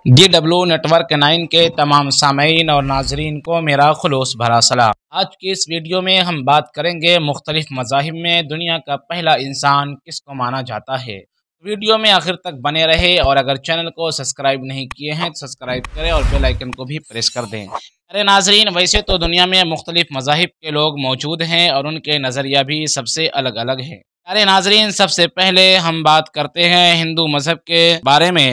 DW network 9 کے تمام سامعین اور ناظرین کو میرا خلوص بھرا سلام۔ آج کی اس ویڈیو میں ہم بات کریں گے مختلف مذاہب میں دنیا کا پہلا انسان کس کو مانا جاتا ہے۔ ویڈیو میں آخر تک بنے رہے اور اگر چینل کو سبسکرائب نہیں کیے ہیں تو سبسکرائب کریں اور بیل آئیکن کو بھی پریس کر دیں۔ ارے ناظرین، ویسے تو دنیا میں مختلف مذاہب کے لوگ موجود ہیں اور ان کے نظریہ بھی سب سے الگ الگ ہیں۔ ارے ناظرین، سب سے پہلے ہم بات کرتے ہیں ہندو مذہب کے بارے میں۔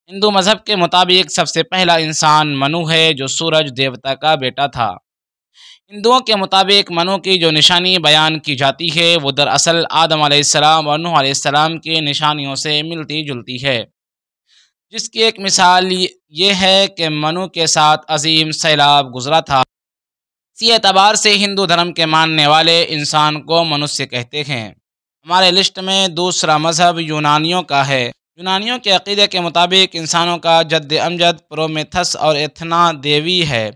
ہندو مذہب کے مطابق سب سے پہلا انسان منو ہے، جو سورج دیوتا کا بیٹا تھا۔ ہندوؤں کے مطابق منو کی جو نشانی بیان کی جاتی ہے وہ دراصل آدم علیہ السلام اور نوح علیہ السلام کی نشانیوں سے ملتی جلتی ہے، جس کی ایک مثال یہ ہے کہ منو کے ساتھ عظیم سیلاب گزرا تھا۔ اسی اعتبار سے ہندو دھرم کے ماننے والے انسان کو منوسیہ کہتے ہیں۔ ہمارے لسٹ میں دوسرا مذہب یونانیوں کا ہے۔ یونانیوں کے عقیدے کے مطابق انسانوں کا جد امجد پرومیتھس اور ایتھنا دیوی ہے،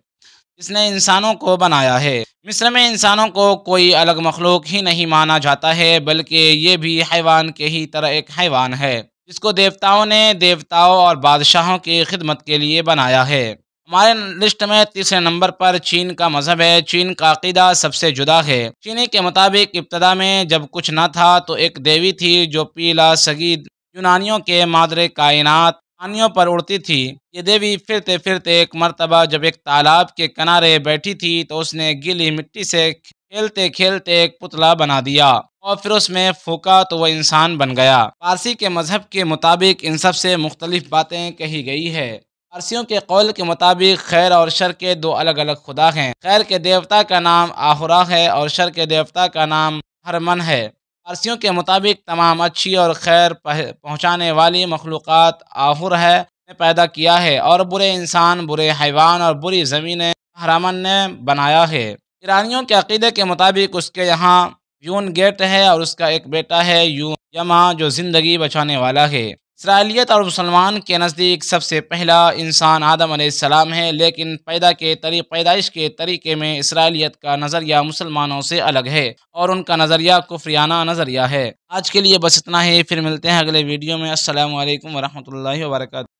جس نے انسانوں کو بنایا ہے۔ مصر میں انسانوں کو کوئی الگ مخلوق ہی نہیں مانا جاتا ہے، بلکہ یہ بھی حیوان کے ہی طرح ایک حیوان ہے، جس کو دیوتاؤں نے دیوتاؤں اور بادشاہوں کی خدمت کے لیے بنایا ہے۔ ہمارے لسٹ میں تیسرے نمبر پر چین کا مذہب ہے۔ چین کا عقیدہ سب سے جدا ہے۔ چینی کے مطابق ابتدا میں جب کچھ نہ تھا تو ایک دیوی تھی جو پیلا سگید یونانیوں کے مادر کائنات پانیوں پر اڑتی تھی۔ یہ دیوی پھرتے پھرتے ایک مرتبہ جب ایک تالاب کے کنارے بیٹھی تھی تو اس نے گیلی مٹی سے کھیلتے کھیلتے ایک پتلا بنا دیا اور پھر اس میں پھونکا تو وہ انسان بن گیا۔ پارسی کے مذہب کے مطابق ان سب سے مختلف باتیں کہی گئی ہے۔ پارسیوں کے قول کے مطابق خیر اور شر کے دو الگ الگ خدا ہیں۔ خیر کے دیوتا کا نام آہورا ہے اور شر کے دیوتا کا نام ہرمن ہے۔ پارسیوں کے مطابق تمام اچھی اور خیر پہنچانے والی مخلوقات آہور ہے نے پیدا کیا ہے، اور برے انسان، برے حیوان اور بری زمینیں ہرمن نے بنایا ہے۔ ایرانیوں کے عقیدے کے مطابق اس کے یہاں یون گیٹ ہے اور اس کا ایک بیٹا ہے یما، جو زندگی بچانے والا ہے۔ اسرائیلیت اور مسلمان کے نزدیک سب سے پہلا انسان آدم علیہ السلام ہے، لیکن پیدائش کے طریقے میں اسرائیلیت کا نظریہ مسلمانوں سے الگ ہے اور ان کا نظریہ کفریانہ نظریہ ہے۔ آج کے لیے بس اتنا ہی، پھر ملتے ہیں اگلے ویڈیو میں۔ السلام علیکم ورحمۃ اللہ وبرکاتہ۔